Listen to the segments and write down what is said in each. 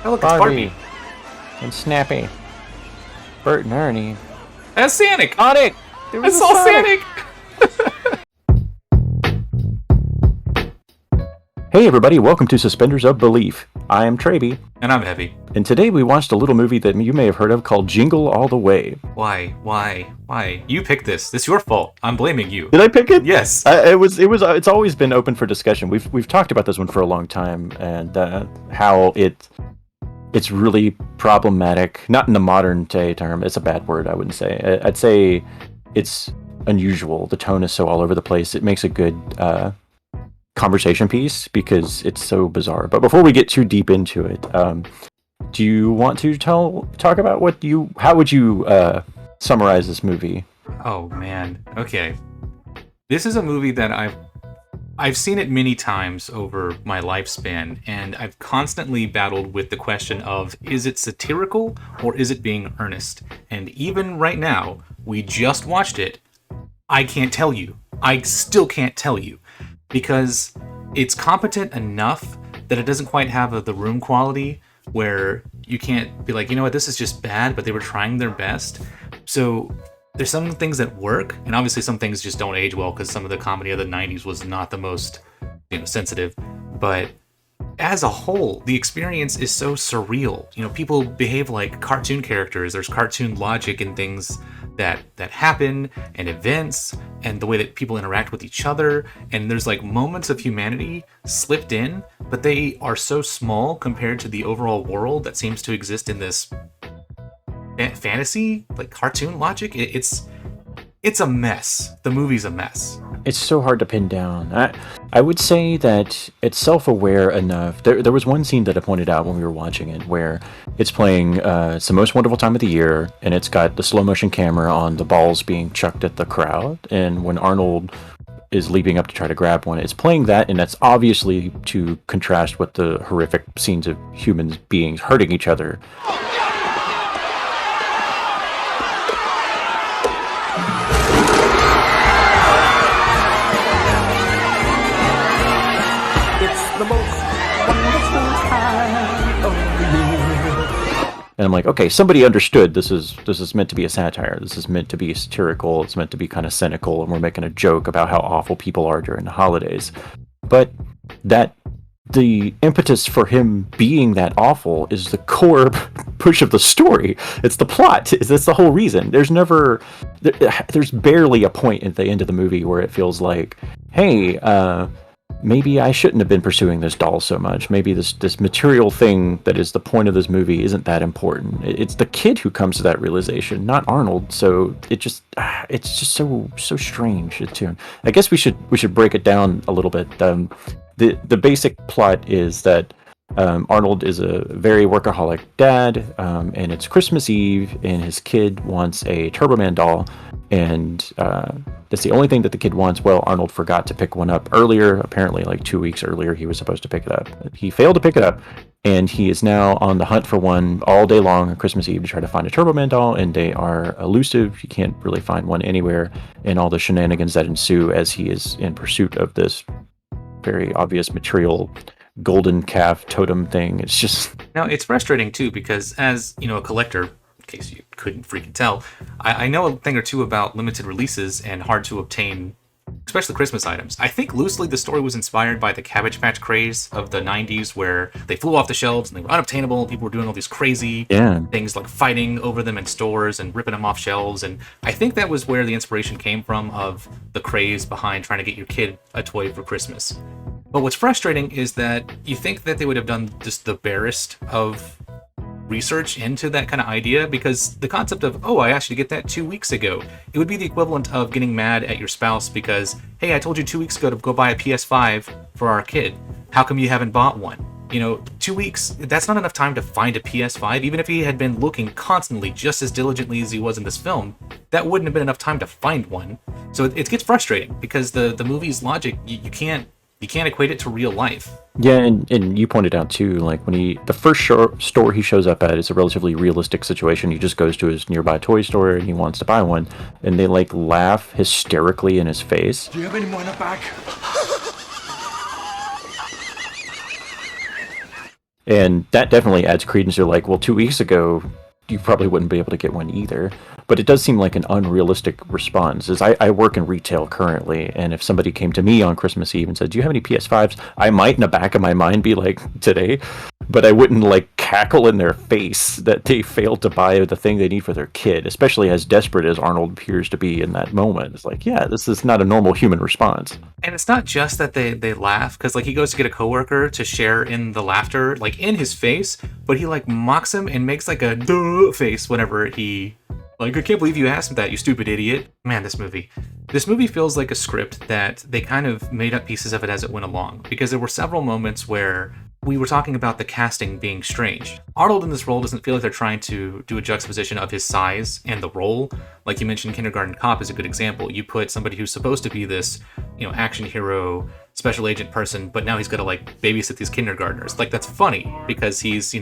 Oh, look, it's Barbie. And Snappy. Bert and Ernie. That's Sonic. Sonic! I saw Sonic! Hey everybody, welcome to Suspenders of Belief. I am Traby. And I'm Heavy. And today we watched a little movie that you may have heard of called Jingle All the Way. Why? You picked this. It's your fault. I'm blaming you. Did I pick it? Yes. It's always been open for discussion. We've talked about this one for a long time and how it's really problematic. Not in the modern day term. It's a bad word, I wouldn't say. I'd say it's unusual. The tone is so all over the place. It makes a good conversation piece because it's so bizarre. But before we get too deep into it, do you want to talk about how would you summarize this movie? Oh man. Okay. This is a movie that I've seen it many times over my lifespan, and I've constantly battled with the question of, is it satirical or is it being earnest? And even right now, we just watched it, I can't tell you. I still can't tell you. Because it's competent enough that it doesn't quite have the room quality where you can't be like, you know what, this is just bad, but they were trying their best. So there's some things that work, and obviously some things just don't age well because some of the comedy of the 90s was not the most, sensitive. But as a whole, the experience is so surreal. People behave like cartoon characters. There's cartoon logic and things that happen, and events, and the way that people interact with each other. And there's like moments of humanity slipped in, but they are so small compared to the overall world that seems to exist in this fantasy, like cartoon logic. It's a mess. The movie's a mess. It's so hard to pin down. I would say that it's self-aware enough. There was one scene that I pointed out when we were watching it where it's playing It's the Most Wonderful Time of the Year, and it's got the slow motion camera on the balls being chucked at the crowd. And when Arnold is leaping up to try to grab one, it's playing that, and that's obviously to contrast with the horrific scenes of humans beings hurting each other. And I'm like, okay, somebody understood this is meant to be a satire. This is meant to be satirical. It's meant to be kind of cynical, and we're making a joke about how awful people are during the holidays. But the impetus for him being that awful is the core push of the story. It's the plot. That's the whole reason. There's barely a point at the end of the movie where it feels like, hey, maybe I shouldn't have been pursuing this doll so much. Maybe this material thing that is the point of this movie isn't that important. It's the kid who comes to that realization, not Arnold. So it's just so strange. I guess we should break it down a little bit. The basic plot is that Arnold is a very workaholic dad, and it's Christmas Eve, and his kid wants a Turbo Man doll, and that's the only thing that the kid wants. Well, Arnold forgot to pick one up earlier. Apparently, like 2 weeks earlier, he was supposed to pick it up. He failed to pick it up, and he is now on the hunt for one all day long on Christmas Eve to try to find a Turbo Man doll, and they are elusive. You can't really find one anywhere, and all the shenanigans that ensue as he is in pursuit of this very obvious material golden calf totem thing. It's just... Now, it's frustrating, too, because as, a collector, in case you couldn't freaking tell, I know a thing or two about limited releases and hard to obtain, especially Christmas items. I think loosely the story was inspired by the Cabbage Patch craze of the 90s, where they flew off the shelves and they were unobtainable. People were doing all these crazy things like fighting over them in stores and ripping them off shelves. And I think that was where the inspiration came from, of the craze behind trying to get your kid a toy for Christmas. But what's frustrating is that you think that they would have done just the barest of research into that kind of idea, because the concept of, I asked you to get that 2 weeks ago, it would be the equivalent of getting mad at your spouse because, hey, I told you 2 weeks ago to go buy a PS5 for our kid. How come you haven't bought one? 2 weeks, that's not enough time to find a PS5. Even if he had been looking constantly just as diligently as he was in this film, that wouldn't have been enough time to find one. So it gets frustrating because the movie's logic, you can't equate it to real life. Yeah, and you pointed out too, like when the first store he shows up at is a relatively realistic situation. He just goes to his nearby toy store and he wants to buy one, and they like laugh hysterically in his face. Do you have any more in the back? And that definitely adds credence. You're like, well, 2 weeks ago, you probably wouldn't be able to get one either. But it does seem like an unrealistic response. As I work in retail currently, and if somebody came to me on Christmas Eve and said, "Do you have any PS5s?" I might, in the back of my mind, be like, "Today," but I wouldn't like cackle in their face that they failed to buy the thing they need for their kid, especially as desperate as Arnold appears to be in that moment. It's like, yeah, this is not a normal human response. And it's not just that they laugh, because like he goes to get a coworker to share in the laughter, like in his face, but he like mocks him and makes like a duh face whenever he like, I can't believe you asked me that, you stupid idiot. Man, this movie feels like a script that they kind of made up pieces of it as it went along, because there were several moments where we were talking about the casting being strange. Arnold in this role doesn't feel like they're trying to do a juxtaposition of his size and the role. Like you mentioned, Kindergarten Cop is a good example. You put somebody who's supposed to be this, action hero, special agent person, but now he's got to like babysit these kindergartners. Like that's funny because he's,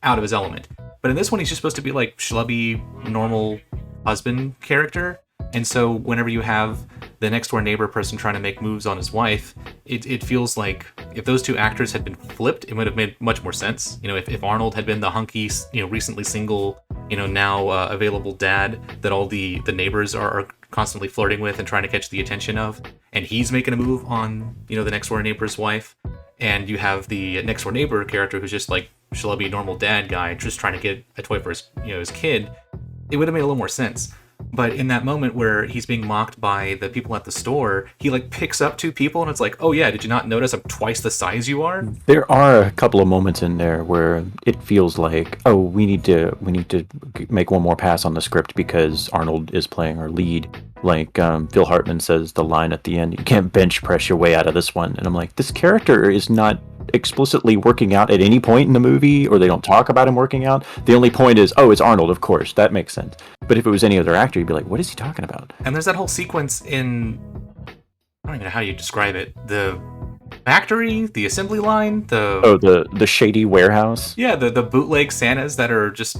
out of his element. But in this one, he's just supposed to be like schlubby, normal husband character. And so whenever you have the next door neighbor person trying to make moves on his wife, it feels like if those two actors had been flipped, it would have made much more sense. If Arnold had been the hunky, recently single, now available dad that all the neighbors are constantly flirting with and trying to catch the attention of, and he's making a move on, the next door neighbor's wife, and you have the next door neighbor character who's just like schlubby normal dad guy just trying to get a toy for his, his kid, it would have made a little more sense. But in that moment where he's being mocked by the people at the store, he like picks up two people and it's like, oh yeah, did you not notice I'm twice the size you are? There are a couple of moments in there where it feels like, oh, we need to make one more pass on the script because Arnold is playing our lead. Like Phil Hartman says the line at the end, "You can't bench press your way out of this one." And I'm like, this character is not explicitly working out at any point in the movie, or they don't talk about him working out. The only point is, oh, it's Arnold, of course, that makes sense. But if it was any other actor, you'd be like, what is he talking about? And there's that whole sequence in, I don't even know how you describe it, the factory, the assembly line, the shady warehouse. Yeah, the bootleg Santas that are just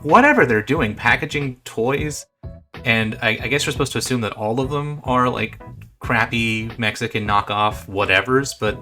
whatever they're doing, packaging toys. And I guess you're supposed to assume that all of them are like crappy Mexican knockoff whatevers, but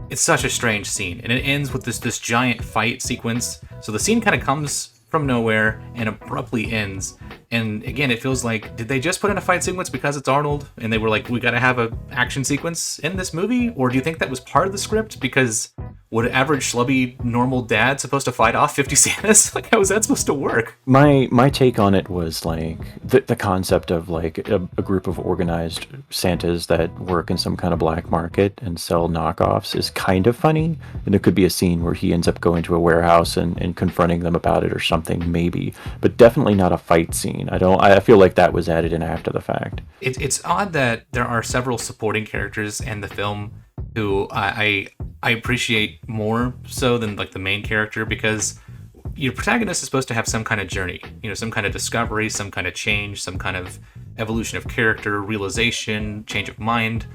it's such a strange scene, and it ends with this giant fight sequence. So the scene kind of comes from nowhere and abruptly ends. And again, it feels like, did they just put in a fight sequence because it's Arnold? And they were like, we got to have an action sequence in this movie? Or do you think that was part of the script? Because would average schlubby normal dad supposed to fight off 50 Santas? Like, how is that supposed to work? My take on it was like the concept of like a group of organized Santas that work in some kind of black market and sell knockoffs is kind of funny. And there could be a scene where he ends up going to a warehouse and confronting them about it or something, maybe. But definitely not a fight scene. I feel like that was added in after the fact. It's odd that there are several supporting characters in the film who I appreciate more so than like the main character, because your protagonist is supposed to have some kind of journey, some kind of discovery, some kind of change, some kind of evolution of character, realization, change of mind,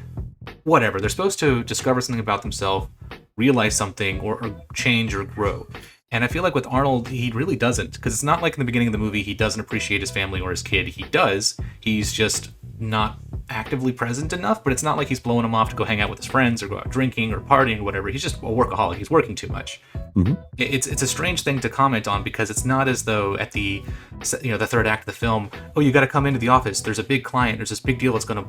whatever. They're supposed to discover something about themselves, realize something, or change or grow. And I feel like with Arnold, he really doesn't, because it's not like in the beginning of the movie he doesn't appreciate his family or his kid. He does. He's just not actively present enough, but it's not like he's blowing him off to go hang out with his friends or go out drinking or partying or whatever. He's just a workaholic. He's working too much. Mm-hmm. It's a strange thing to comment on, because it's not as though at the third act of the film, oh, you got to come into the office. There's a big client. There's this big deal. It's gonna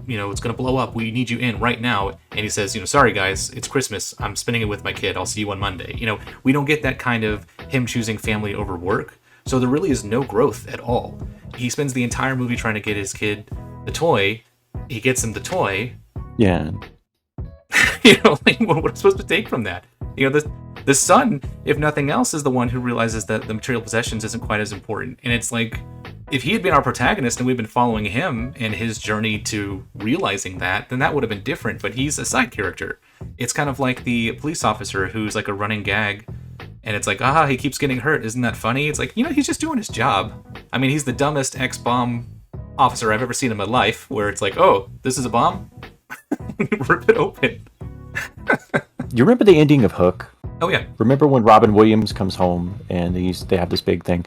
blow up. We need you in right now. And he says, sorry guys, it's Christmas. I'm spending it with my kid. I'll see you on Monday. We don't get that kind of him choosing family over work. So there really is no growth at all. He spends the entire movie trying to get his kid the toy. He gets him the toy. Yeah. Like, what am I supposed to take from that? The son, if nothing else, is the one who realizes that the material possessions isn't quite as important. And it's like, if he had been our protagonist and we've been following him and his journey to realizing that, then that would have been different. But he's a side character. It's kind of like the police officer who's like a running gag. And it's like, he keeps getting hurt. Isn't that funny? It's like, he's just doing his job. I mean, he's the dumbest ex-bomb officer I've ever seen in my life, where it's like, oh, this is a bomb? Rip it open. You remember the ending of Hook? Oh, yeah. Remember when Robin Williams comes home and they have this big thing?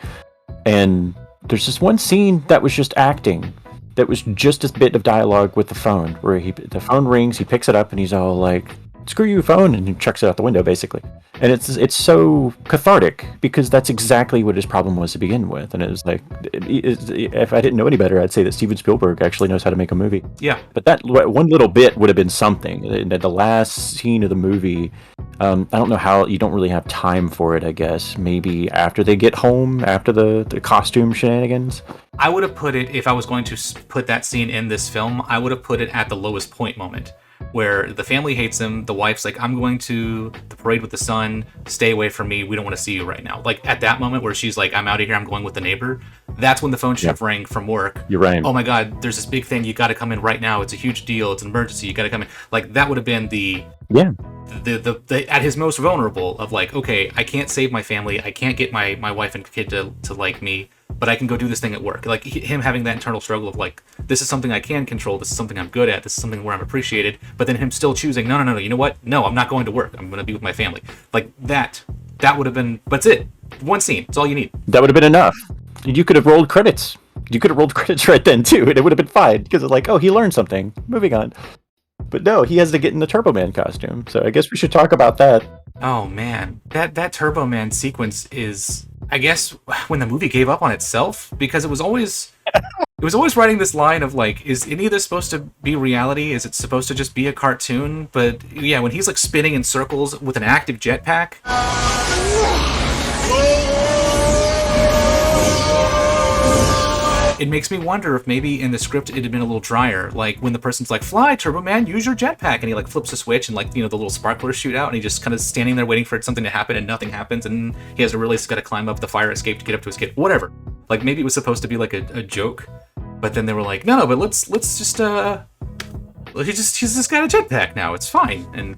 And there's this one scene that was just acting. That was just a bit of dialogue with the phone, where the phone rings, he picks it up, and he's all like, screw you, phone, and he chucks it out the window, basically. And it's so cathartic because that's exactly what his problem was to begin with. And it was like, if I didn't know any better, I'd say that Steven Spielberg actually knows how to make a movie. Yeah. But that one little bit would have been something. And the last scene of the movie, I don't know how, you don't really have time for it, I guess. Maybe after they get home, after the costume shenanigans. I would have put it, if I was going to put that scene in this film, I would have put it at the lowest point moment, where the family hates him. The wife's like, I'm going to the parade with the son. Stay away from me. We don't want to see you right now. Like, at that moment where she's like, I'm out of here. I'm going with the neighbor. That's when the phone should have rang from work. You're right. Oh my God, there's this big thing. You got to come in right now. It's a huge deal. It's an emergency. You got to come in. Like, that would have been the at his most vulnerable of like, okay, I can't save my family. I can't get my wife and kid to like me, but I can go do this thing at work. Like, him having that internal struggle of like, this is something I can control. This is something I'm good at. This is something where I'm appreciated. But then him still choosing, no. You know what? No, I'm not going to work. I'm going to be with my family. Like, that would have been, that's it. One scene. It's all you need. That would have been enough. You could have rolled credits. You could have rolled credits right then too, and it would have been fine because it's like, oh, he learned something. Moving on. But no, he has to get in the Turbo Man costume. So I guess we should talk about that. Oh man, that Turbo Man sequence is, I guess, when the movie gave up on itself, because it was always writing this line of like, is any of this supposed to be reality? Is it supposed to just be a cartoon? But yeah, when he's like spinning in circles with an active jetpack. It makes me wonder if maybe in the script it had been a little drier. Like when the person's like, fly, Turbo Man, use your jetpack. And he like flips a switch and like, the little sparklers shoot out and he just kind of standing there waiting for something to happen and nothing happens. And he has to really got to climb up the fire escape to get up to his kid. Whatever. Like maybe it was supposed to be like a joke. But then they were like, no, but let's just, he's just got a jetpack now. It's fine. And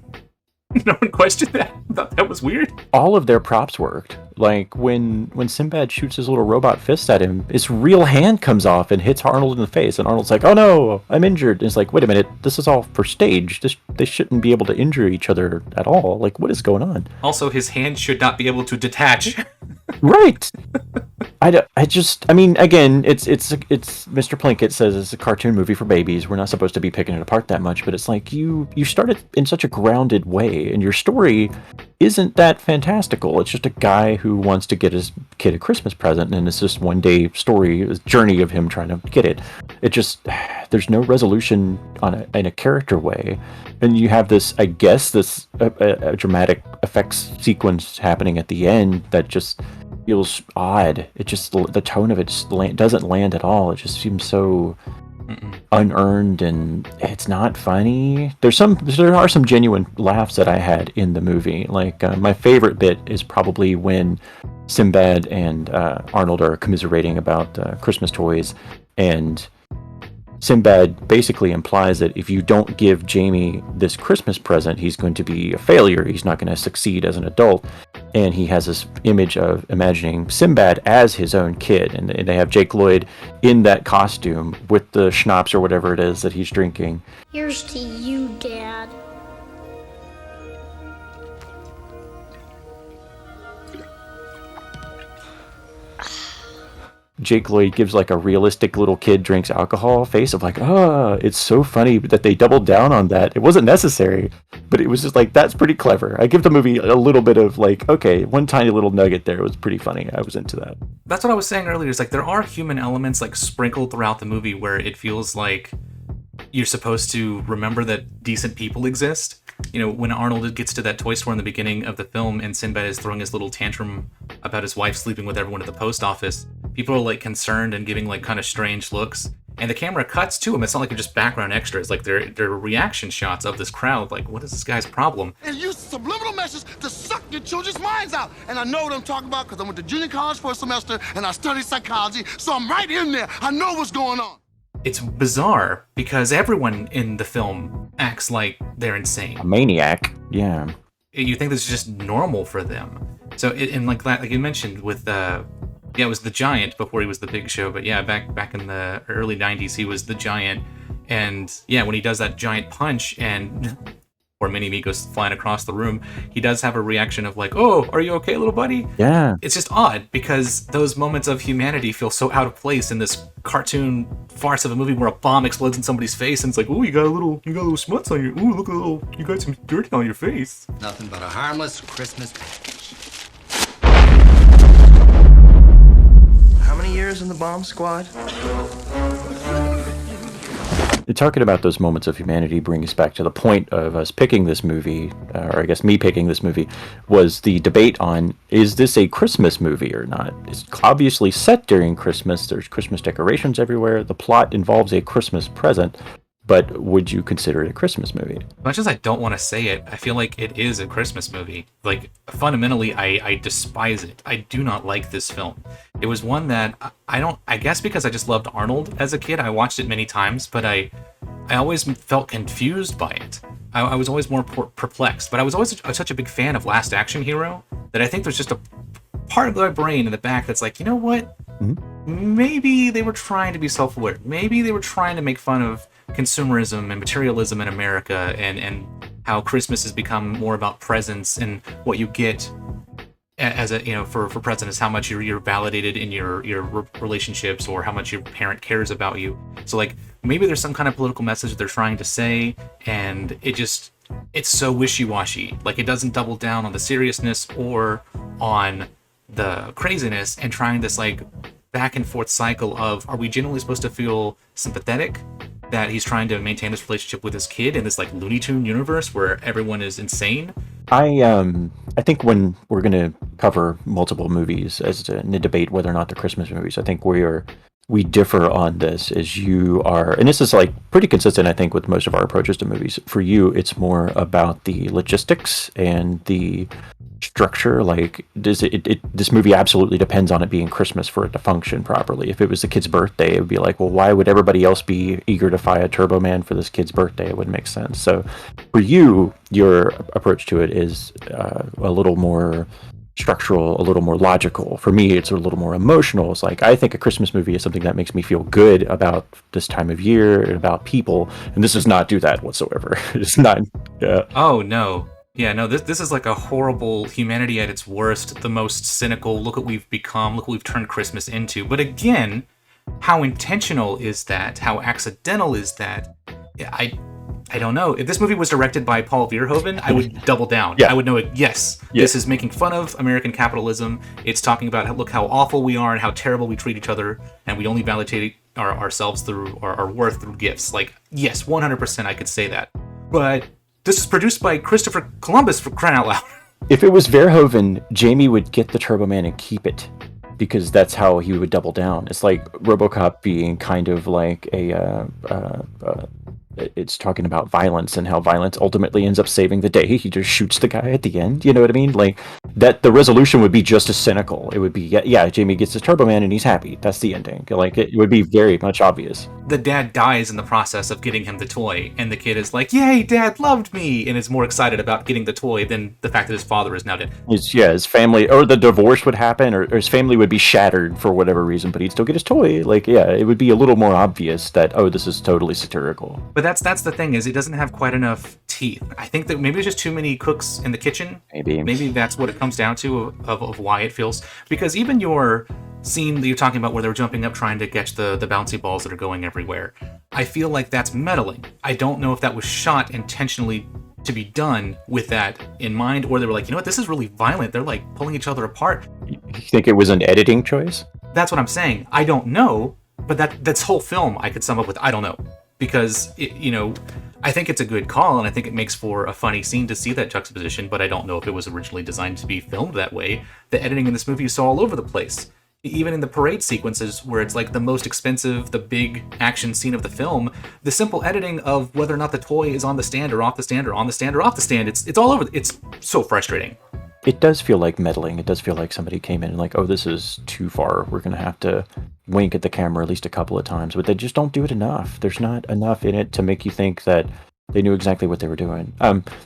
no one questioned that. I thought that was weird. All of their props worked. Like when Sinbad shoots his little robot fist at him, his real hand comes off and hits Arnold in the face, and Arnold's like, "Oh no, I'm injured." And it's like, wait a minute, this is all for stage. They shouldn't be able to injure each other at all. Like, what is going on? Also, his hand should not be able to detach. Right. I mean, again, it's Mr. Plinkett says it's a cartoon movie for babies. We're not supposed to be picking it apart that much, but it's like you started in such a grounded way, and your story isn't that fantastical. It's just a guy who wants to get his kid a Christmas present, and it's just one day story, a journey of him trying to get it. It just, there's no resolution in a character way, and you have this, I guess, this a dramatic effects sequence happening at the end that just feels odd. It just, the tone of it just doesn't land at all. It just seems so unearned, and it's not funny. There are some genuine laughs that I had in the movie. Like my favorite bit is probably when Sinbad and Arnold are commiserating about Christmas toys, and Sinbad basically implies that if you don't give Jamie this Christmas present, he's going to be a failure. He's not going to succeed as an adult. And he has this image of imagining Sinbad as his own kid. And they have Jake Lloyd in that costume with the schnapps or whatever it is that he's drinking. Here's to you, Dad. Jake Lloyd gives like a realistic little kid drinks alcohol face of like, it's so funny that they doubled down on that. It wasn't necessary, but it was just like, that's pretty clever. I give the movie a little bit of like, okay, one tiny little nugget there was pretty funny. I was into that. That's what I was saying earlier. It's like there are human elements like sprinkled throughout the movie where it feels like you're supposed to remember that decent people exist. When Arnold gets to that toy store in the beginning of the film and Sinbad is throwing his little tantrum about his wife sleeping with everyone at the post office, people are like concerned and giving like kind of strange looks. And the camera cuts to him. It's not like they're just background extras. Like they're reaction shots of this crowd. Like, what is this guy's problem? And use subliminal messages to suck your children's minds out. And I know what I'm talking about because I went to junior college for a semester and I studied psychology. So I'm right in there. I know what's going on. It's bizarre because everyone in the film acts like they're insane. A maniac, yeah. You think this is just normal for them. So, and like you mentioned with, it was the Giant before he was the Big Show. But yeah, back in the early 90s, he was the Giant. And yeah, when he does that giant punch and where Mini-Me goes flying across the room, he does have a reaction of like, "Oh, are you okay, little buddy?" Yeah. It's just odd because those moments of humanity feel so out of place in this cartoon farce of a movie where a bomb explodes in somebody's face and it's like, "Oh, you got a little smuts on your, ooh, look a little, you got some dirt on your face." Nothing but a harmless Christmas package. How many years in the bomb squad? Talking about those moments of humanity brings us back to the point of us picking this movie, or I guess me picking this movie, was the debate on, is this a Christmas movie or not? It's obviously set during Christmas. There's Christmas decorations everywhere. The plot involves a Christmas present. But would you consider it a Christmas movie? As much as I don't want to say it, I feel like it is a Christmas movie. Like, fundamentally, I despise it. I do not like this film. It was one that I guess because I just loved Arnold as a kid, I watched it many times, but I always felt confused by it. I was always more perplexed, but I was always such a big fan of Last Action Hero that I think there's just a part of my brain in the back that's like, you know what? Mm-hmm. Maybe they were trying to be self-aware. Maybe they were trying to make fun of consumerism and materialism in America and how Christmas has become more about presents and what you get as a, you know, for present is how much you're validated in your relationships or how much your parent cares about you. So like maybe there's some kind of political message they're trying to say, and it's so wishy-washy. Like it doesn't double down on the seriousness or on the craziness, and trying this like back and forth cycle of, are we genuinely supposed to feel sympathetic that he's trying to maintain this relationship with his kid in this like Looney Tune universe where everyone is insane? I think when we're going to cover multiple movies in a debate whether or not they're Christmas movies, I think we differ on this. As you are, and this is like pretty consistent, I think, with most of our approaches to movies. For you, it's more about the logistics and the structure. Like, this movie absolutely depends on it being Christmas for it to function properly. If it was the kid's birthday, it would be like, well, why would everybody else be eager to fly a Turbo Man for this kid's birthday? It wouldn't make sense. So for you, your approach to it is a little more structural, a little more logical. For me, it's a little more emotional. It's like, I think a Christmas movie is something that makes me feel good about this time of year and about people, and this does not do that whatsoever. It's not. Yeah. Oh no. Yeah, no, this is like a horrible humanity at its worst, the most cynical, look what we've become, look what we've turned Christmas into. But again, how intentional is that? How accidental is that? I don't know. If this movie was directed by Paul Verhoeven, I would double down. Yeah. I would know it. Yes, this is making fun of American capitalism. It's talking about look how awful we are and how terrible we treat each other, and we only validate ourselves through our worth through gifts. Like, yes, 100% I could say that. But this is produced by Christopher Columbus, for crying out loud. If it was Verhoeven, Jamie would get the Turbo Man and keep it, because that's how he would double down. It's like RoboCop being kind of like it's talking about violence and how violence ultimately ends up saving the day. He just shoots the guy at the end. You know what I mean? Like that, the resolution would be just as cynical. It would be, yeah, Jamie gets his Turbo Man and he's happy. That's the ending. Like it would be very much obvious. The dad dies in the process of getting him the toy, and the kid is like, "Yay, Dad loved me," and is more excited about getting the toy than the fact that his father is now dead. His family, or the divorce would happen, or his family would be shattered for whatever reason, but he'd still get his toy. Like, yeah, it would be a little more obvious that, oh, this is totally satirical. But that's the thing, is it doesn't have quite enough teeth. I think that maybe there's just too many cooks in the kitchen. Maybe that's what it comes down to of why it feels. Because even your scene that you're talking about where they're jumping up trying to catch the bouncy balls that are going everywhere, I feel like that's meddling. I don't know if that was shot intentionally to be done with that in mind, or they were like, you know what, this is really violent. They're like pulling each other apart. You think it was an editing choice? That's what I'm saying. I don't know, but that's whole film I could sum up with I don't know. Because, I think it's a good call, and I think it makes for a funny scene to see that juxtaposition, but I don't know if it was originally designed to be filmed that way. The editing in this movie is all over the place. Even in the parade sequences, where it's like the most expensive, the big action scene of the film, the simple editing of whether or not the toy is on the stand or off the stand or on the stand or off the stand, it's all over. It's so frustrating. It does feel like meddling. It does feel like somebody came in and like, oh, this is too far. We're going to have to wink at the camera at least a couple of times. But they just don't do it enough. There's not enough in it to make you think that they knew exactly what they were doing.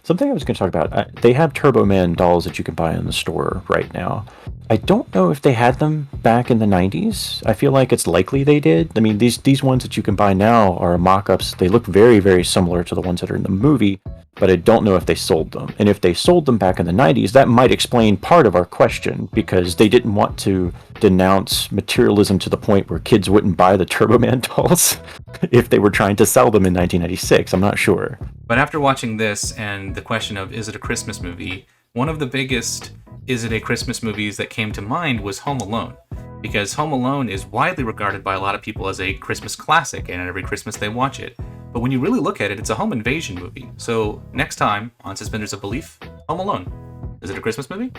Something I was going to talk about, they have Turbo Man dolls that you can buy in the store right now. I don't know if they had them back in the 90s. I feel like it's likely they did. I mean, these ones that you can buy now are mock-ups. They look very, very similar to the ones that are in the movie. but I don't know if they sold them. And if they sold them back in the 90s, that might explain part of our question, because they didn't want to denounce materialism to the point where kids wouldn't buy the Turbo Man dolls if they were trying to sell them in 1996. I'm not sure. But after watching this and the question of is it a Christmas movie, one of the biggest is it a Christmas movies that came to mind was Home Alone. Because Home Alone is widely regarded by a lot of people as a Christmas classic, and every Christmas they watch it. But when you really look at it, it's a home invasion movie. So next time on Suspenders of Belief, Home Alone. Is it a Christmas movie?